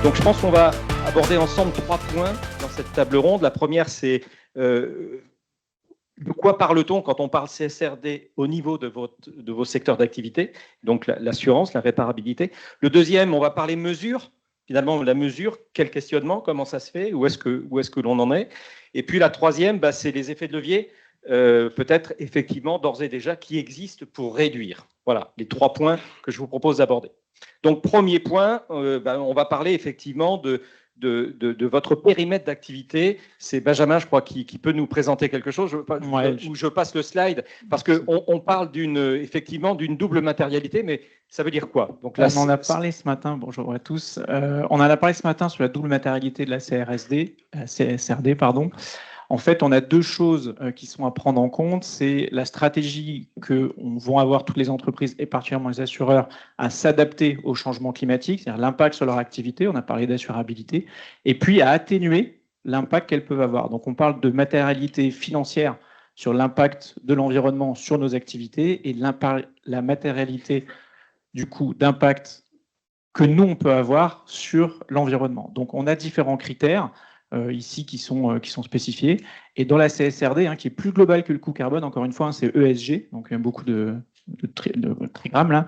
Donc je pense qu'on va aborder ensemble 3 points dans cette table ronde. La première, c'est de quoi parle-t-on quand on parle CSRD au niveau de vos secteurs d'activité, donc l'assurance, la réparabilité. Le deuxième, on va parler mesures. Finalement, la mesure, quel questionnement, comment ça se fait, où est-ce que l'on en est. Et puis la troisième, c'est les effets de levier, peut-être effectivement d'ores et déjà, qui existent pour réduire. Voilà, les 3 points que je vous propose d'aborder. Donc, premier point, on va parler effectivement de votre périmètre d'activité. C'est Benjamin, je crois, qui peut nous présenter quelque chose. Je passe le slide, parce qu'on parle effectivement d'une double matérialité, mais ça veut dire quoi? Donc là, on en a parlé ce matin, bonjour à tous. On en a parlé ce matin sur la double matérialité de la CSRD, pardon. En fait, on a 2 choses qui sont à prendre en compte. C'est la stratégie que vont avoir toutes les entreprises, et particulièrement les assureurs, à s'adapter au changement climatique, c'est-à-dire l'impact sur leur activité, on a parlé d'assurabilité, et puis à atténuer l'impact qu'elles peuvent avoir. Donc on parle de matérialité financière sur l'impact de l'environnement sur nos activités, et la matérialité du coup d'impact que nous, on peut avoir sur l'environnement. Donc on a différents critères ici qui sont spécifiés. Et dans la CSRD, qui est plus globale que le coût carbone, encore une fois, c'est ESG, donc il y a beaucoup de trigrammes là.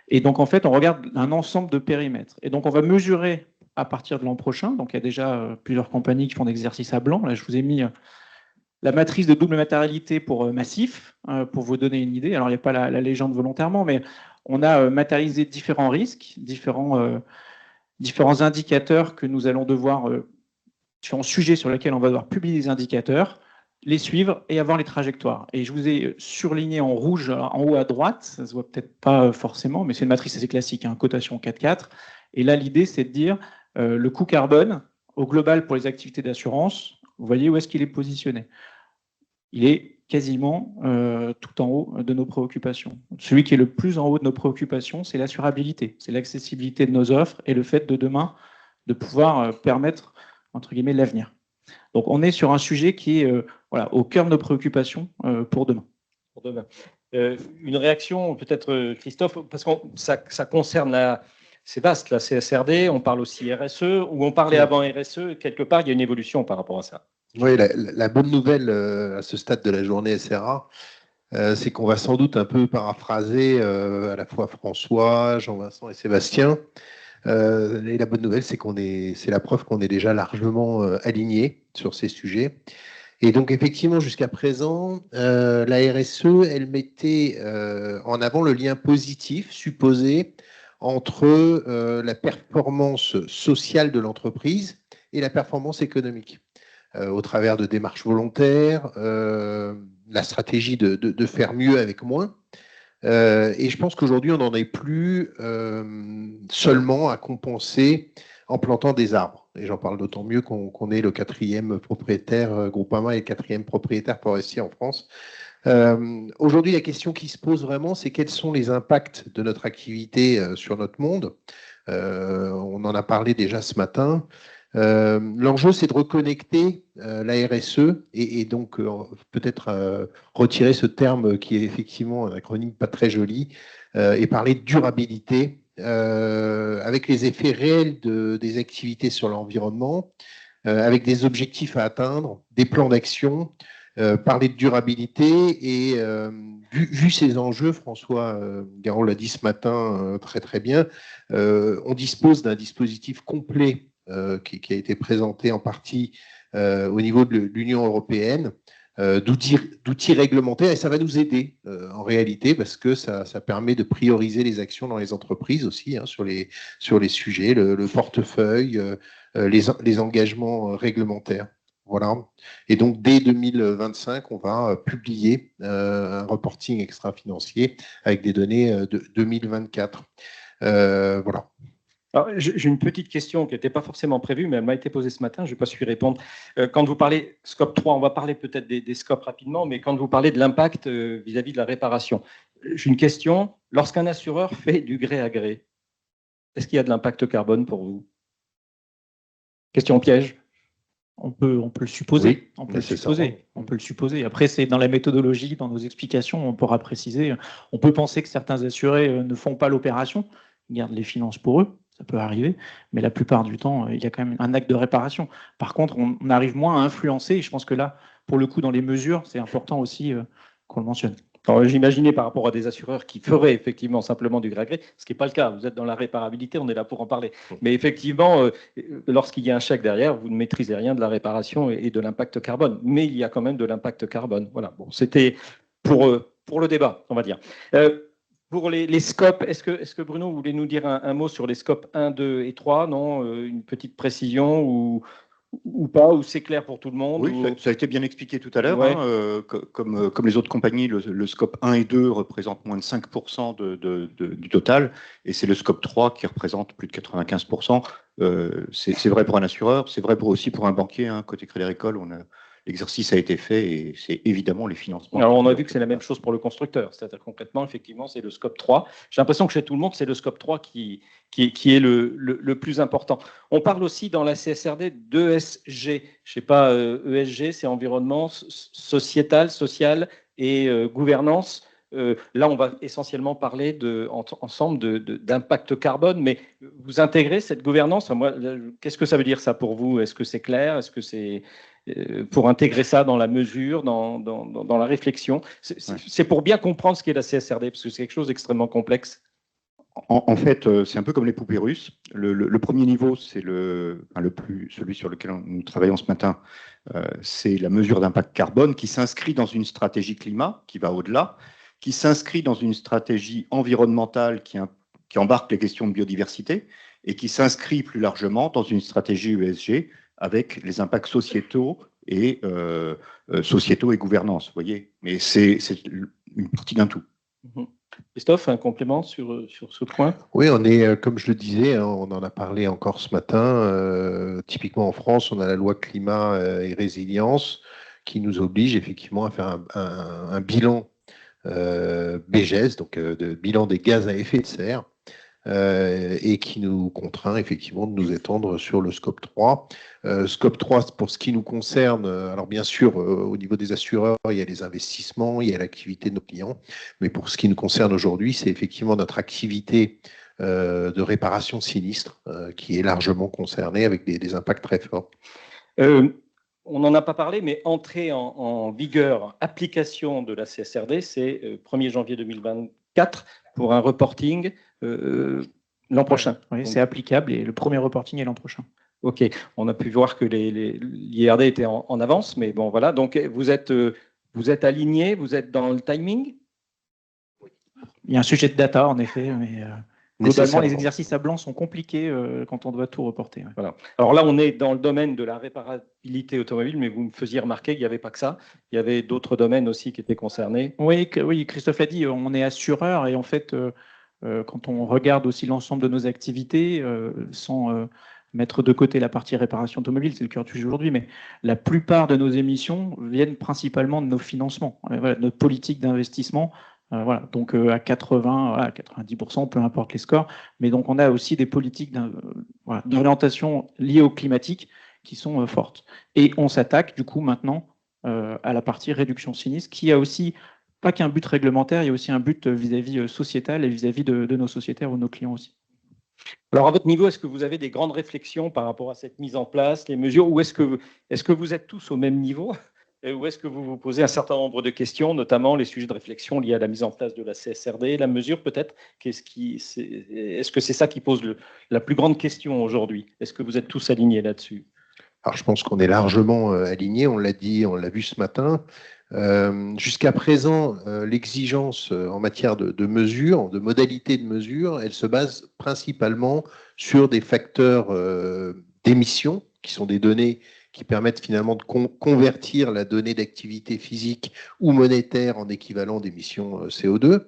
Et donc en fait, on regarde un ensemble de périmètres. Et donc on va mesurer à partir de l'an prochain. Donc il y a déjà plusieurs compagnies qui font des exercices à blanc. Là, je vous ai mis la matrice de double matérialité pour Massif, pour vous donner une idée. Alors il n'y a pas la légende volontairement, mais on a matérialisé différents risques, différents indicateurs que nous allons devoir, différents sujets sur lesquels on va devoir publier des indicateurs, les suivre et avoir les trajectoires. Et je vous ai surligné en rouge en haut à droite, ça ne se voit peut-être pas forcément, mais c'est une matrice assez classique, cotation 4-4. Et là, l'idée, c'est de dire le coût carbone au global pour les activités d'assurance, vous voyez où est-ce qu'il est positionné. Il est quasiment tout en haut de nos préoccupations. Celui qui est le plus en haut de nos préoccupations, c'est l'assurabilité, c'est l'accessibilité de nos offres et le fait de demain de pouvoir permettre, entre guillemets, l'avenir. Donc on est sur un sujet qui est au cœur de nos préoccupations pour demain. Pour demain. Une réaction peut-être, Christophe, parce que ça concerne c'est vaste, la CSRD, on parle aussi RSE, ou on parlait avant RSE, quelque part, il y a une évolution par rapport à ça. Oui, la bonne nouvelle à ce stade de la journée SRA, c'est qu'on va sans doute un peu paraphraser à la fois François, Jean-Vincent et Sébastien. Et la bonne nouvelle, c'est la preuve qu'on est déjà largement aligné sur ces sujets. Et donc, effectivement, jusqu'à présent, la RSE, elle mettait en avant le lien positif supposé entre la performance sociale de l'entreprise et la performance économique. Au travers de démarches volontaires, la stratégie de faire mieux avec moins. Et je pense qu'aujourd'hui, on n'en est plus seulement à compenser en plantant des arbres. Et j'en parle d'autant mieux qu'on est le 4e propriétaire, Groupama est le 4e propriétaire forestier en France. Aujourd'hui, la question qui se pose vraiment, c'est quels sont les impacts de notre activité sur notre monde. On en a parlé déjà ce matin. L'enjeu, c'est de reconnecter la RSE et donc peut-être retirer ce terme qui est effectivement un acronyme pas très joli et parler de durabilité avec les effets réels des activités sur l'environnement, avec des objectifs à atteindre, des plans d'action, parler de durabilité et vu ces enjeux, François Garot l'a dit ce matin très très bien, on dispose d'un dispositif complet qui a été présenté en partie au niveau de l'Union européenne, d'outils réglementaires, et ça va nous aider en réalité parce que ça permet de prioriser les actions dans les entreprises aussi sur les sujets, le portefeuille, les engagements réglementaires. Voilà. Et donc, dès 2025, on va publier un reporting extra-financier avec des données de 2024. Voilà. J'ai une petite question qui n'était pas forcément prévue, mais elle m'a été posée ce matin, je n'ai pas su répondre. Quand vous parlez scope 3, on va parler peut-être des scopes rapidement, mais quand vous parlez de l'impact vis-à-vis de la réparation, j'ai une question. Lorsqu'un assureur fait du gré à gré, est-ce qu'il y a de l'impact carbone pour vous? Question piège. On peut le supposer. Oui, on peut le supposer. Après, c'est dans la méthodologie, dans nos explications, on pourra préciser. On peut penser que certains assurés ne font pas l'opération, ils gardent les finances pour eux. ça peut arriver, mais la plupart du temps, il y a quand même un acte de réparation. Par contre, on arrive moins à influencer, et je pense que là, pour le coup, dans les mesures, c'est important aussi qu'on le mentionne. Alors, j'imaginais par rapport à des assureurs qui feraient effectivement simplement du gré à gré, ce qui n'est pas le cas. Vous êtes dans la réparabilité, on est là pour en parler. Mais effectivement, lorsqu'il y a un chèque derrière, vous ne maîtrisez rien de la réparation et de l'impact carbone. Mais il y a quand même de l'impact carbone. Voilà. Bon, c'était pour le débat, on va dire. Pour les scopes, est-ce que Bruno vous voulez nous dire un mot sur les scopes 1, 2 et 3? Non, une petite précision ou pas, ou c'est clair pour tout le monde? Oui, ça a été bien expliqué tout à l'heure. Ouais. Comme les autres compagnies, le scope 1 et 2 représentent moins de 5% du total, et c'est le scope 3 qui représente plus de 95%. C'est vrai pour un assureur, c'est vrai aussi pour un banquier. Côté Crédit Agricole, l'exercice a été fait et c'est évidemment les financements. Alors, on a vu que c'est la même chose pour le constructeur, c'est-à-dire concrètement, effectivement, c'est le scope 3. J'ai l'impression que chez tout le monde, c'est le scope 3 qui est le plus important. On parle aussi dans la CSRD d'ESG. Je ne sais pas, ESG, c'est environnement, sociétal, social et gouvernance. Là, on va essentiellement parler ensemble d'impact carbone, mais vous intégrez cette gouvernance. Qu'est-ce que ça veut dire ça pour vous? Est-ce que c'est clair? Est-ce que c'est pour intégrer ça dans la mesure, dans la réflexion? C'est pour bien comprendre ce qu'est la CSRD, parce que c'est quelque chose d'extrêmement complexe. En fait, c'est un peu comme les poupées russes. Le premier niveau, c'est celui sur lequel nous travaillons ce matin, c'est la mesure d'impact carbone qui s'inscrit dans une stratégie climat qui va au-delà, qui s'inscrit dans une stratégie environnementale qui embarque les questions de biodiversité et qui s'inscrit plus largement dans une stratégie ESG avec les impacts sociétaux et gouvernance, vous voyez. Mais c'est une partie d'un tout. Christophe, un complément sur ce point? Oui, comme je le disais, on en a parlé encore ce matin. Typiquement en France, on a la loi climat et résilience qui nous oblige effectivement à faire un bilan BGES, donc de bilan des gaz à effet de serre, et qui nous contraint effectivement de nous étendre sur le scope 3. Scope 3, pour ce qui nous concerne, alors bien sûr, au niveau des assureurs, il y a les investissements, il y a l'activité de nos clients, mais pour ce qui nous concerne aujourd'hui, c'est effectivement notre activité de réparation sinistre qui est largement concernée avec des impacts très forts. On n'en a pas parlé, mais entrée en vigueur, application de la CSRD, c'est 1er janvier 2024 pour un reporting l'an prochain. Oui, c'est applicable et le premier reporting est l'an prochain. OK. On a pu voir que l'IRD était en avance, mais bon, voilà. Donc, vous êtes aligné, vous êtes dans le timing? Il y a un sujet de data, en effet, mais globalement, les exercices à blanc sont compliqués quand on doit tout reporter. Ouais. Voilà. Alors là, on est dans le domaine de la réparabilité automobile, mais vous me faisiez remarquer qu'il n'y avait pas que ça. Il y avait d'autres domaines aussi qui étaient concernés. Oui, Christophe l'a dit, on est assureur et en fait, quand on regarde aussi l'ensemble de nos activités, sans mettre de côté la partie réparation automobile, c'est le cœur du sujet aujourd'hui, mais la plupart de nos émissions viennent principalement de nos financements, voilà, notre politique d'investissement. Voilà, donc à 80, à 90%, peu importe les scores, mais donc on a aussi des politiques d'orientation liées au climatique qui sont fortes. Et on s'attaque du coup maintenant à la partie réduction sinistre, qui a aussi pas qu'un but réglementaire, il y a aussi un but vis-à-vis sociétal et vis-à-vis de nos sociétaires ou de nos clients aussi. Alors, à votre niveau, est-ce que vous avez des grandes réflexions par rapport à cette mise en place, les mesures, ou est-ce que vous êtes tous au même niveau? Ou est-ce que vous vous posez un certain nombre de questions, notamment les sujets de réflexion liés à la mise en place de la CSRD, la mesure peut-être? Est-ce que c'est ça qui pose la plus grande question aujourd'hui? Est-ce que vous êtes tous alignés là-dessus? Alors, je pense qu'on est largement alignés, on l'a dit, on l'a vu ce matin. Jusqu'à présent, l'exigence en matière de mesure, de modalités de mesure, elle se base principalement sur des facteurs d'émission, qui sont des données qui permettent finalement de convertir la donnée d'activité physique ou monétaire en équivalent d'émissions CO2.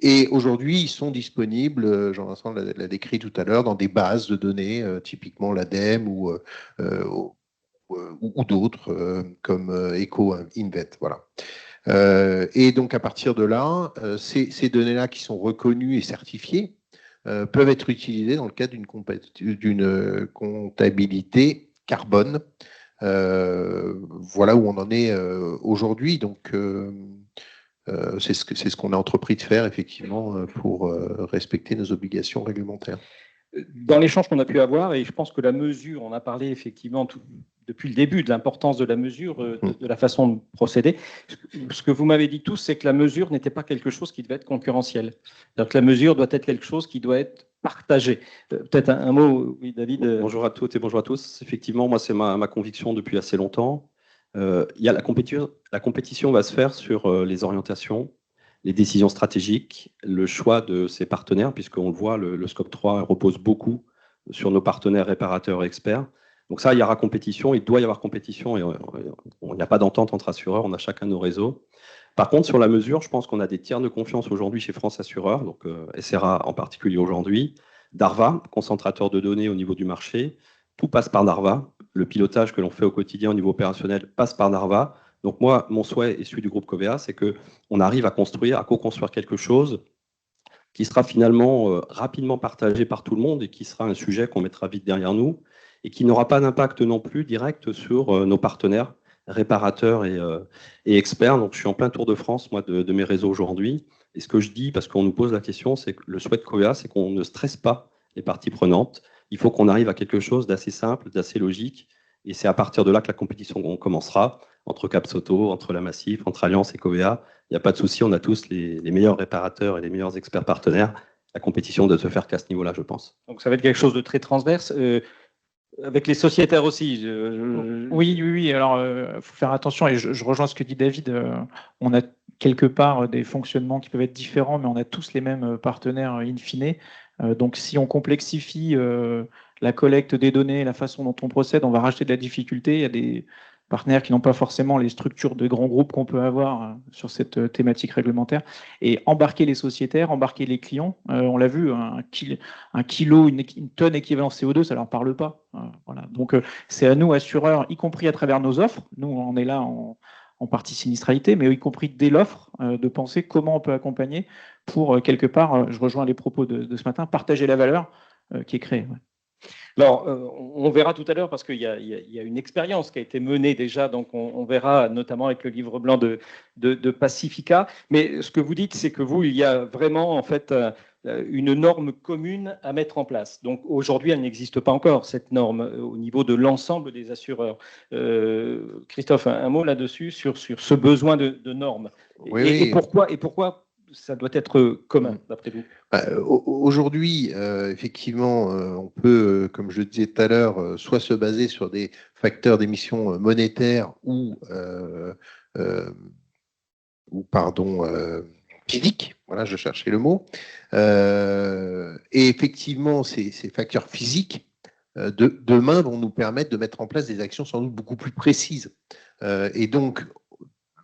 Et aujourd'hui, ils sont disponibles, Jean-Vincent l'a décrit tout à l'heure, dans des bases de données, typiquement l'ADEME ou d'autres comme EcoInvent. Voilà. Et donc, à partir de là, ces données-là qui sont reconnues et certifiées peuvent être utilisées dans le cadre d'une comptabilité carbone. Voilà où on en est aujourd'hui. Donc, c'est ce qu'on a entrepris de faire, effectivement, pour respecter nos obligations réglementaires. Dans l'échange qu'on a pu avoir, et je pense que la mesure, on a parlé effectivement depuis le début de l'importance de la mesure, de la façon de procéder. Ce que vous m'avez dit tous, c'est que la mesure n'était pas quelque chose qui devait être concurrentiel. C'est-à-dire que la mesure doit être quelque chose qui doit être partagé. Peut-être un mot, oui, David. Bonjour à toutes et bonjour à tous. Effectivement, moi, c'est ma conviction depuis assez longtemps. Il y a la compétition va se faire sur les orientations, les décisions stratégiques, le choix de ses partenaires, puisqu'on le voit, le Scope 3 repose beaucoup sur nos partenaires réparateurs et experts. Donc ça, il y aura compétition, il doit y avoir compétition, et il n'y a pas d'entente entre assureurs, on a chacun nos réseaux. Par contre, sur la mesure, je pense qu'on a des tiers de confiance aujourd'hui chez France Assureurs, donc SRA en particulier aujourd'hui, Darva, concentrateur de données au niveau du marché, tout passe par Darva, le pilotage que l'on fait au quotidien au niveau opérationnel passe par Darva. Donc moi, mon souhait et celui du groupe Covea, c'est qu'on arrive à co-construire quelque chose qui sera finalement rapidement partagé par tout le monde et qui sera un sujet qu'on mettra vite derrière nous et qui n'aura pas d'impact non plus direct sur nos partenaires réparateurs et experts. Donc je suis en plein tour de France, moi, de mes réseaux aujourd'hui. Et ce que je dis, parce qu'on nous pose la question, c'est que le souhait de Covea, c'est qu'on ne stresse pas les parties prenantes. Il faut qu'on arrive à quelque chose d'assez simple, d'assez logique. Et c'est à partir de là que la compétition commencera, entre Capsoto, entre la Massif, entre Allianz et Covea. Il n'y a pas de souci, on a tous les meilleurs réparateurs et les meilleurs experts partenaires. La compétition doit se faire qu'à ce niveau-là, je pense. Donc ça va être quelque chose de très transverse. Avec les sociétaires aussi. Oui. Alors, faut faire attention, et je rejoins ce que dit David. On a quelque part des fonctionnements qui peuvent être différents, mais on a tous les mêmes partenaires in fine. Donc, si on complexifie la collecte des données, la façon dont on procède, on va rajouter de la difficulté. Il y a des partenaires qui n'ont pas forcément les structures de grands groupes qu'on peut avoir sur cette thématique réglementaire. Et embarquer les sociétaires, embarquer les clients, on l'a vu, un kilo, une tonne équivalent CO2, ça ne leur parle pas. Voilà. Donc, c'est à nous, assureurs, y compris à travers nos offres, nous, on est là en partie sinistralité, mais y compris dès l'offre, de penser comment on peut accompagner pour, quelque part, je rejoins les propos de ce matin, partager la valeur qui est créée. Ouais. Alors, on verra tout à l'heure parce qu'il y a une expérience qui a été menée déjà, donc on verra notamment avec le livre blanc de Pacifica. Mais ce que vous dites, c'est que vous, il y a vraiment en fait une norme commune à mettre en place. Donc aujourd'hui, elle n'existe pas encore, cette norme, au niveau de l'ensemble des assureurs. Christophe, un mot là-dessus sur ce besoin de normes. Oui, et pourquoi ça doit être commun, d'après vous? Aujourd'hui, effectivement, on peut, comme je le disais tout à l'heure, soit se baser sur des facteurs d'émission monétaires ou physiques. Voilà, je cherchais le mot. Et effectivement, ces facteurs physiques, demain, vont nous permettre de mettre en place des actions sans doute beaucoup plus précises. Et donc,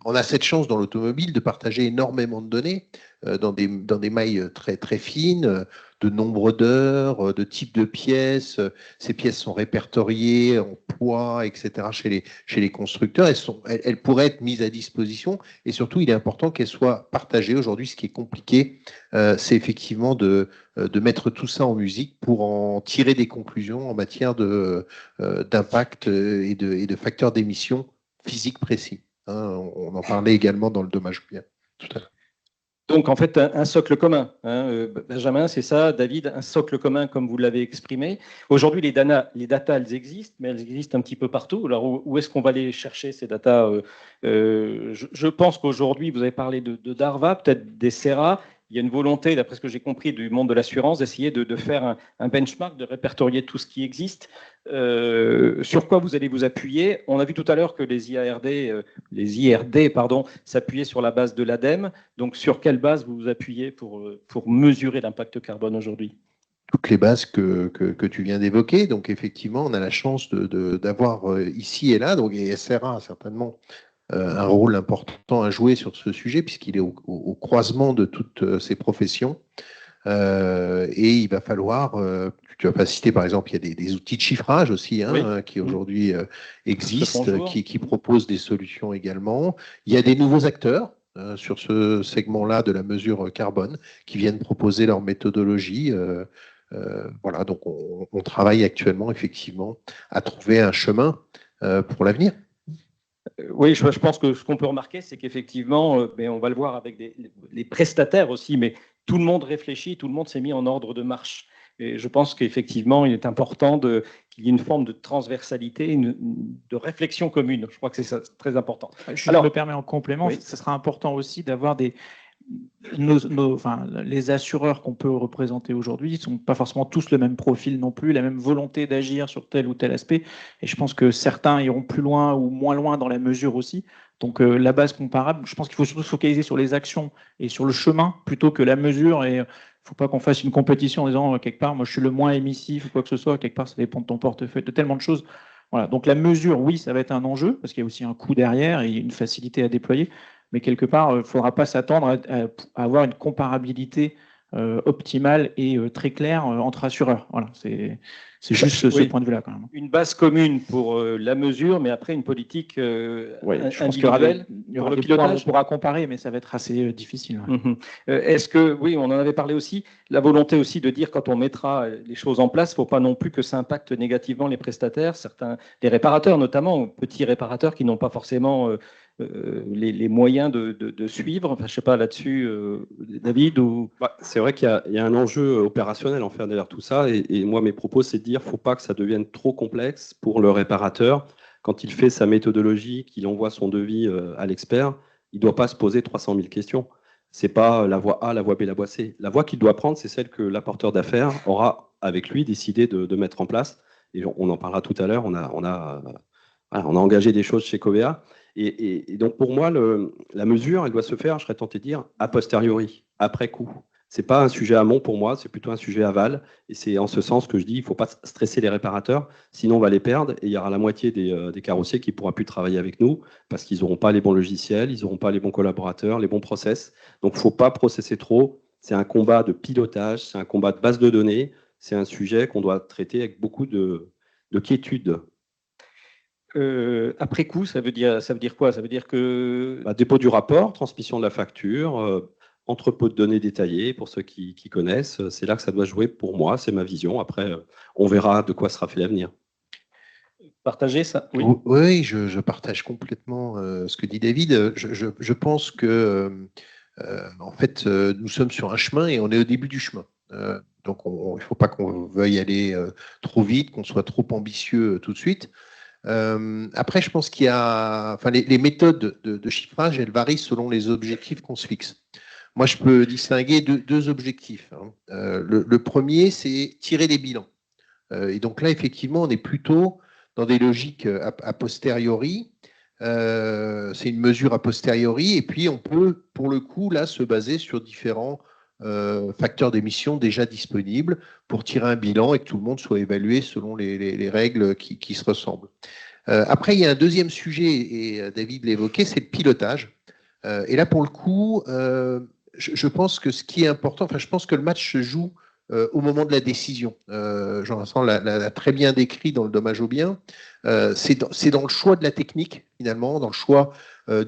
on a cette chance dans l'automobile de partager énormément de données dans des mailles très, très fines, de nombre d'heures, de types de pièces. Ces pièces sont répertoriées en poids, etc. chez les constructeurs. Elles pourraient être mises à disposition et surtout, il est important qu'elles soient partagées. Aujourd'hui, ce qui est compliqué, c'est effectivement de mettre tout ça en musique pour en tirer des conclusions en matière d'impact et de facteurs d'émission physiques précis. On en parlait également dans le dommage bien tout à l'heure. Donc, en fait, un socle commun. Benjamin, c'est ça, David, un socle commun, comme vous l'avez exprimé. Aujourd'hui, les data, elles existent, mais elles existent un petit peu partout. Alors, où est-ce qu'on va aller chercher ces data? Je pense qu'aujourd'hui, vous avez parlé de Darva, peut-être des SERA. Il y a une volonté, d'après ce que j'ai compris, du monde de l'assurance, d'essayer de faire un benchmark, de répertorier tout ce qui existe. Sur quoi vous allez vous appuyer? On a vu tout à l'heure que les IRD s'appuyaient sur la base de l'ADEME. Donc, sur quelle base vous vous appuyez pour mesurer l'impact carbone aujourd'hui? Toutes les bases que tu viens d'évoquer. Donc, effectivement, on a la chance d'avoir ici et là, donc et SRA certainement, un rôle important à jouer sur ce sujet, puisqu'il est au croisement de toutes ces professions. Et il va falloir, tu vas pas citer par exemple, il y a des outils de chiffrage aussi qui aujourd'hui existent, qui proposent des solutions également. Il y a des nouveaux acteurs sur ce segment-là de la mesure carbone qui viennent proposer leur méthodologie. Voilà, donc on travaille actuellement effectivement à trouver un chemin pour l'avenir. Oui, je pense que ce qu'on peut remarquer, c'est qu'effectivement, mais on va le voir avec les prestataires aussi, mais tout le monde réfléchit, tout le monde s'est mis en ordre de marche. Et je pense qu'effectivement, il est important qu'il y ait une forme de transversalité, de réflexion commune. Je crois que c'est ça, c'est très important. Je me permets en complément, oui. ce sera important aussi d'avoir les assureurs qu'on peut représenter aujourd'hui ne sont pas forcément tous le même profil non plus, la même volonté d'agir sur tel ou tel aspect. Et je pense que certains iront plus loin ou moins loin dans la mesure aussi. Donc la base comparable, je pense qu'il faut surtout se focaliser sur les actions et sur le chemin plutôt que la mesure. Et il ne faut pas qu'on fasse une compétition en disant quelque part, moi je suis le moins émissif ou quoi que ce soit, quelque part ça dépend de ton portefeuille, de tellement de choses. Voilà. Donc la mesure, oui, ça va être un enjeu parce qu'il y a aussi un coût derrière et une facilité à déployer. Mais quelque part, il ne faudra pas s'attendre à avoir une comparabilité optimale et très claire entre assureurs. Voilà, c'est juste ce point de vue-là quand même. Une base commune pour la mesure, mais après une politique individuelle. Il y aura des pilotages. On pourra comparer, mais ça va être assez difficile. Est-ce que, oui, on en avait parlé aussi, la volonté aussi de dire quand on mettra les choses en place, il ne faut pas non plus que ça impacte négativement les prestataires, certains, les réparateurs notamment, petits réparateurs qui n'ont pas forcément les moyens de suivre. Enfin, je ne sais pas là-dessus, David ou... C'est vrai qu'il y a un enjeu opérationnel en fait derrière tout ça. Et moi, mes propos, c'est de dire qu'il ne faut pas que ça devienne trop complexe pour le réparateur. Quand il fait sa méthodologie, qu'il envoie son devis à l'expert, il ne doit pas se poser 300 000 questions. Ce n'est pas la voie A, la voie B, la voie C. La voie qu'il doit prendre, c'est celle que l'apporteur d'affaires aura avec lui décidé de mettre en place. Et on en parlera tout à l'heure. On a engagé des choses chez Covea. Et donc, pour moi, la mesure, elle doit se faire, je serais tenté de dire, a posteriori, après coup. Ce n'est pas un sujet amont pour moi, c'est plutôt un sujet aval. Et c'est en ce sens que je dis, il ne faut pas stresser les réparateurs, sinon on va les perdre. Et il y aura la moitié des carrossiers qui ne pourra plus travailler avec nous parce qu'ils n'auront pas les bons logiciels, ils n'auront pas les bons collaborateurs, les bons process. Donc, il ne faut pas processer trop. C'est un combat de pilotage, c'est un combat de base de données. C'est un sujet qu'on doit traiter avec beaucoup de quiétude. Après coup, ça veut dire quoi? Ça veut dire que... Dépôt du rapport, transmission de la facture, entrepôt de données détaillé pour ceux qui connaissent. C'est là que ça doit jouer pour moi, c'est ma vision. Après, on verra de quoi sera fait l'avenir. Partager ça? Oui, oui, je partage complètement ce que dit David. Je pense que en fait, nous sommes sur un chemin et on est au début du chemin. Donc, il ne faut pas qu'on veuille aller trop vite, qu'on soit trop ambitieux tout de suite. Après, je pense qu'il y a, les méthodes de chiffrage, elles varient selon les objectifs qu'on se fixe. Moi, je peux distinguer deux objectifs. Le premier, c'est tirer des bilans. Et donc là, effectivement, on est plutôt dans des logiques a posteriori. C'est une mesure a posteriori, et puis on peut, pour le coup, là, se baser sur différents facteurs d'émission déjà disponibles pour tirer un bilan et que tout le monde soit évalué selon les règles qui se ressemblent. Après, il y a un deuxième sujet, et David l'évoquait, c'est le pilotage. Et là, pour le coup, je pense que ce qui est important, je pense que le match se joue au moment de la décision. Jean-Vincent l'a très bien décrit dans le dommage au bien. C'est dans le choix de la technique, finalement, dans le choix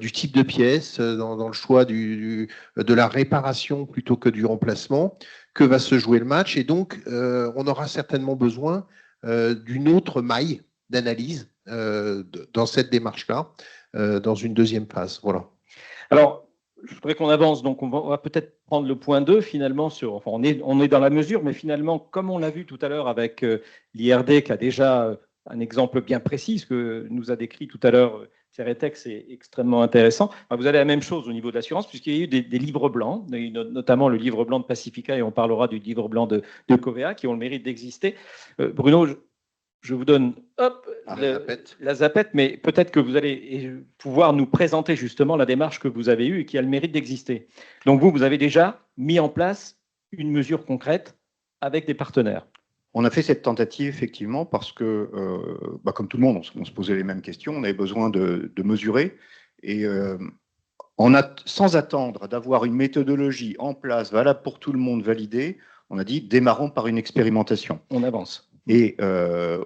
du type de pièce, dans le choix de la réparation plutôt que du remplacement, que va se jouer le match. Et donc, on aura certainement besoin d'une autre maille d'analyse dans cette démarche-là, dans une deuxième phase. Voilà. Alors, je voudrais qu'on avance, donc on va peut-être prendre le point 2 finalement on est dans la mesure, mais finalement, comme on l'a vu tout à l'heure avec l'IRD qui a déjà un exemple bien précis, ce que nous a décrit tout à l'heure Ceretex, c'est extrêmement intéressant. Vous avez la même chose au niveau de l'assurance, puisqu'il y a eu des livres blancs, notamment le livre blanc de Pacifica, et on parlera du livre blanc de Covea, qui ont le mérite d'exister. Bruno, je vous donne la zapette, mais peut-être que vous allez pouvoir nous présenter justement la démarche que vous avez eue et qui a le mérite d'exister. Donc vous avez déjà mis en place une mesure concrète avec des partenaires. On a fait cette tentative effectivement parce que, comme tout le monde, on se posait les mêmes questions, on avait besoin de mesurer et sans attendre d'avoir une méthodologie en place, valable pour tout le monde, validée, on a dit démarrons par une expérimentation. On avance. Et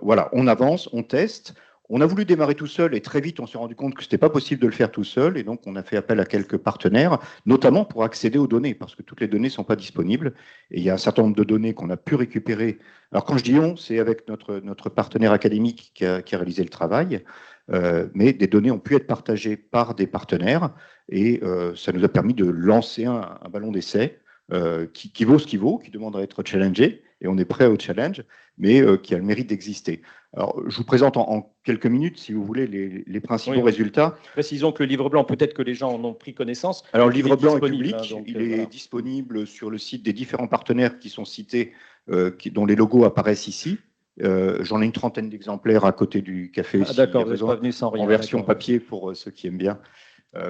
voilà, on avance, on teste, on a voulu démarrer tout seul et très vite, on s'est rendu compte que ce n'était pas possible de le faire tout seul. Et donc, on a fait appel à quelques partenaires, notamment pour accéder aux données, parce que toutes les données ne sont pas disponibles. Et il y a un certain nombre de données qu'on a pu récupérer. Alors, quand je dis on, c'est avec notre partenaire académique qui a réalisé le travail. Mais des données ont pu être partagées par des partenaires et ça nous a permis de lancer un ballon d'essai qui vaut ce qu'il vaut, qui demande à être challengé, et on est prêt au challenge, mais qui a le mérite d'exister. Alors, je vous présente en quelques minutes, si vous voulez, les principaux résultats. Précisons que le livre blanc, peut-être que les gens en ont pris connaissance. Alors, le livre blanc est public, donc, il est disponible sur le site des différents partenaires qui sont cités, dont les logos apparaissent ici. J'en ai une trentaine d'exemplaires à côté du café. D'accord, vous n'êtes pas venu sans rien. En version papier pour ceux qui aiment bien.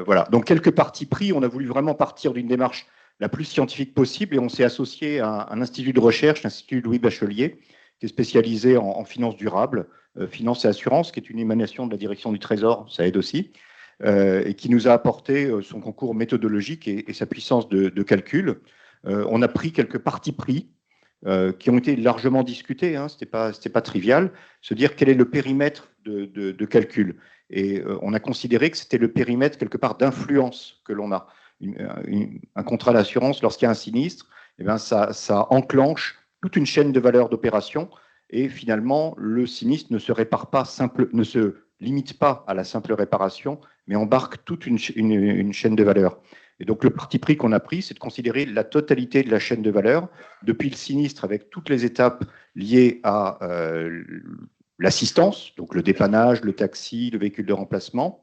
Voilà, donc quelques partis pris. On a voulu vraiment partir d'une démarche la plus scientifique possible et on s'est associé à un institut de recherche, l'Institut Louis Bachelier, qui est spécialisé en finance durable, finance et assurance, qui est une émanation de la direction du Trésor, ça aide aussi, et qui nous a apporté son concours méthodologique et sa puissance de calcul. On a pris quelques partis pris qui ont été largement discutés, hein, c'était pas trivial, se dire quel est le périmètre de calcul. Et on a considéré que c'était le périmètre quelque part d'influence que l'on a. Un contrat d'assurance, lorsqu'il y a un sinistre, eh bien, ça enclenche toute une chaîne de valeur d'opération et finalement, le sinistre ne se limite pas à la simple réparation, mais embarque toute une chaîne de valeur. Et donc, le parti pris qu'on a pris, c'est de considérer la totalité de la chaîne de valeur, depuis le sinistre avec toutes les étapes liées à l'assistance, donc le dépannage, le taxi, le véhicule de remplacement,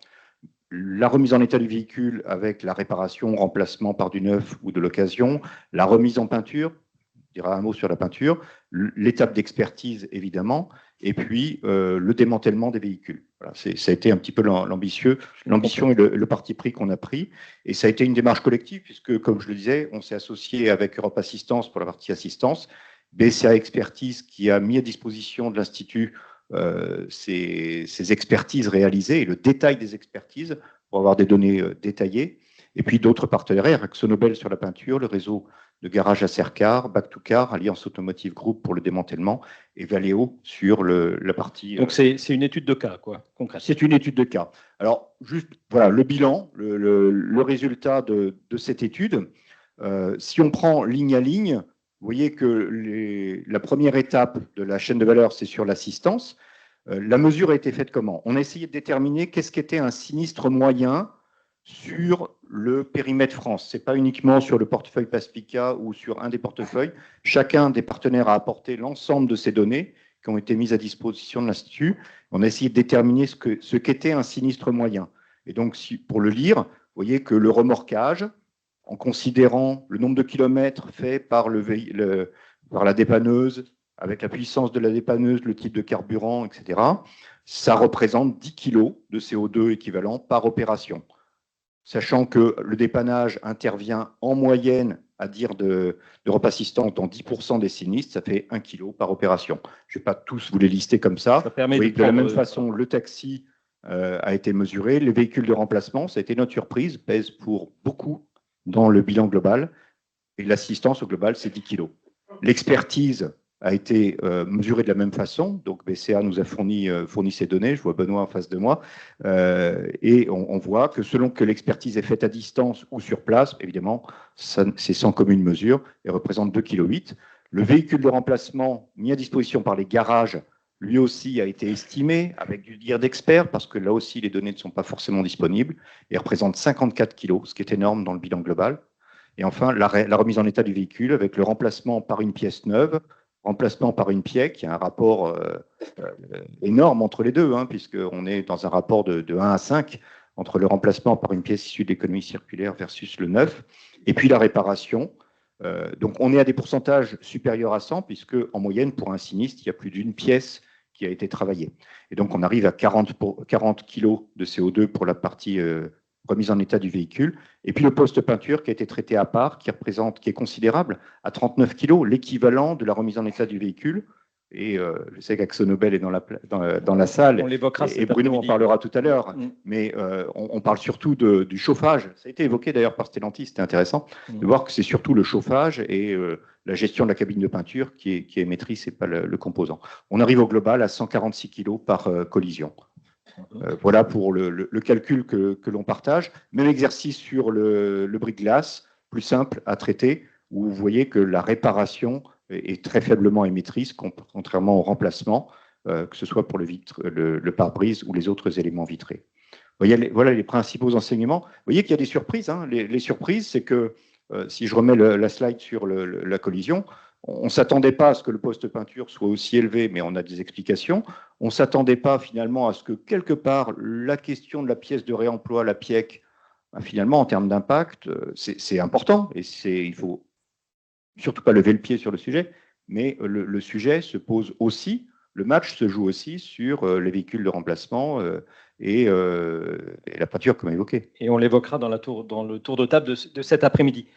la remise en état du véhicule avec la réparation, remplacement par du neuf ou de l'occasion, la remise en peinture, je dirai un mot sur la peinture, l'étape d'expertise évidemment, et puis le démantèlement des véhicules. Voilà, ça a été un petit peu l'ambition et le parti pris qu'on a pris, et ça a été une démarche collective puisque, comme je le disais, on s'est associé avec Europe Assistance pour la partie assistance, BCA Expertise qui a mis à disposition de l'Institut ces expertises réalisées et le détail des expertises pour avoir des données détaillées. Et puis d'autres partenaires, AkzoNobel sur la peinture, le réseau de garage Acercar, Back2Car, Alliance Automotive Group pour le démantèlement et Valeo sur la partie... Donc c'est une étude de cas, quoi, concrètement. C'est une étude de cas. Alors, juste, voilà, le bilan, le résultat de cette étude. Si on prend ligne à ligne, vous voyez que la première étape de la chaîne de valeur, c'est sur l'assistance. La mesure a été faite comment? On a essayé de déterminer qu'est-ce qu'était un sinistre moyen sur le périmètre France. Ce n'est pas uniquement sur le portefeuille Pacifica ou sur un des portefeuilles. Chacun des partenaires a apporté l'ensemble de ces données qui ont été mises à disposition de l'Institut. On a essayé de déterminer ce qu'était un sinistre moyen. Et donc, pour le lire, vous voyez que le remorquage, en considérant le nombre de kilomètres faits par la dépanneuse, avec la puissance de la dépanneuse, le type de carburant, etc., ça représente 10 kg de CO2 équivalent par opération. Sachant que le dépannage intervient en moyenne, à dire d'Europe Assistance, dans 10% des sinistres, ça fait 1 kg par opération. Je ne vais pas tous vous les lister comme ça. Ça permet de la même façon, le taxi a été mesuré, les véhicules de remplacement, ça a été notre surprise, pèse pour beaucoup dans le bilan global, et l'assistance au global, c'est 10 kg. L'expertise a été mesurée de la même façon, donc BCA nous a fourni ces données, je vois Benoît en face de moi, et on voit que selon que l'expertise est faite à distance ou sur place, évidemment, c'est sans commune mesure, et représente 2,8 kg. Le véhicule de remplacement mis à disposition par les garages, lui aussi a été estimé avec du dire d'experts, parce que là aussi les données ne sont pas forcément disponibles, et représente 54 kg, ce qui est énorme dans le bilan global. Et enfin, la remise en état du véhicule avec le remplacement par une pièce neuve, remplacement par une pièce, qui a un rapport énorme entre les deux, hein, puisqu'on est dans un rapport de 1 à 5 entre le remplacement par une pièce issue de l'économie circulaire versus le neuf, et puis la réparation. Donc on est à des pourcentages supérieurs à 100, puisque en moyenne, pour un sinistre, il y a plus d'une pièce qui a été travaillée. Et donc on arrive à 40 kg de CO2 pour la partie remise en état du véhicule, et puis le post-peinture qui a été traité à part, qui est considérable, à 39 kg, l'équivalent de la remise en état du véhicule. Et je sais qu'AkzoNobel est dans la salle, on l'évoquera, et Bruno en parlera tout à l'heure, mais on parle surtout du chauffage. Ça a été évoqué d'ailleurs par Stellantis, c'était intéressant de voir que c'est surtout le chauffage et la gestion de la cabine de peinture qui est émettrice et pas le composant. On arrive au global à 146 kg par collision. Voilà pour le calcul que l'on partage. Même exercice sur le bris de glace, plus simple à traiter, où vous voyez que la réparation est très faiblement émettrice, contrairement au remplacement, que ce soit pour le pare-brise ou les autres éléments vitrés. Voilà les principaux enseignements. Vous voyez qu'il y a des surprises. Hein. Les surprises, c'est que, si je remets la slide sur la collision, on ne s'attendait pas à ce que le poste peinture soit aussi élevé, mais on a des explications. On ne s'attendait pas finalement à ce que, quelque part, la question de la pièce de réemploi, la PIEC, finalement, en termes d'impact, c'est important. Et il ne faut surtout pas lever le pied sur le sujet, mais le sujet se pose aussi, le match se joue aussi sur les véhicules de remplacement et la peinture, comme évoqué. Et on l'évoquera dans le tour de table de cet après-midi.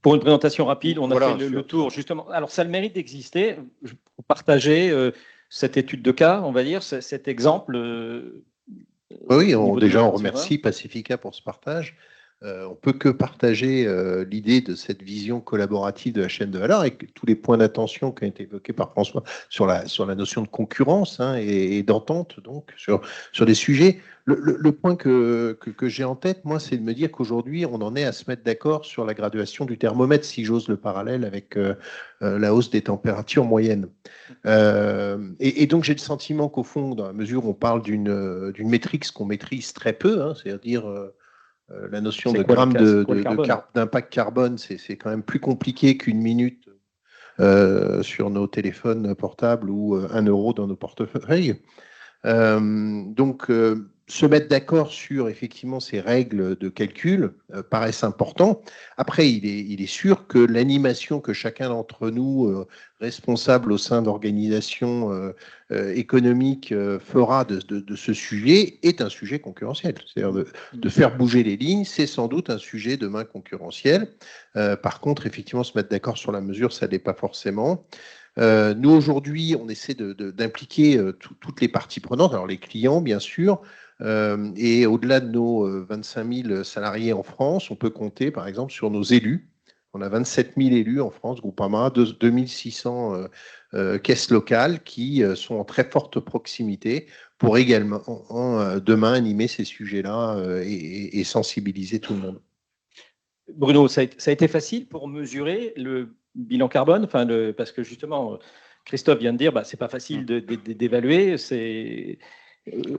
Pour une présentation rapide, on a fait le tour, justement. Alors, ça a le mérite d'exister. Pour partager cette étude de cas, on va dire, cet exemple. Oui, on remercie Pacifica pour ce partage. On ne peut que partager l'idée de cette vision collaborative de la chaîne de valeur avec tous les points d'attention qui ont été évoqués par François sur la notion de concurrence et d'entente donc sur des sujets. Le point que j'ai en tête, moi, c'est de me dire qu'aujourd'hui, on en est à se mettre d'accord sur la graduation du thermomètre, si j'ose le parallèle avec la hausse des températures moyennes. Et donc, j'ai le sentiment qu'au fond, dans la mesure où on parle d'une métrique qu'on maîtrise très peu, hein, c'est-à-dire la notion de gramme d'impact carbone, c'est quand même plus compliqué qu'une minute sur nos téléphones portables ou 1 euro dans nos portefeuilles. Donc, se mettre d'accord sur effectivement ces règles de calcul paraissent importants. Après, il est sûr que l'animation que chacun d'entre nous, responsable au sein d'organisations économiques, fera de ce sujet est un sujet concurrentiel. C'est-à-dire de faire bouger les lignes, c'est sans doute un sujet demain concurrentiel. Par contre, effectivement, se mettre d'accord sur la mesure, ça n'est pas forcément. Nous, aujourd'hui, on essaie d'impliquer toutes les parties prenantes, alors les clients, bien sûr, et au-delà de nos 25 000 salariés en France, on peut compter, par exemple, sur nos élus. On a 27 000 élus en France, Groupama, 2 600 caisses locales qui sont en très forte proximité pour également, demain, animer ces sujets-là et sensibiliser tout le monde. Bruno, ça a été facile pour mesurer le bilan carbone, parce que justement, Christophe vient de dire, c'est pas facile d'évaluer.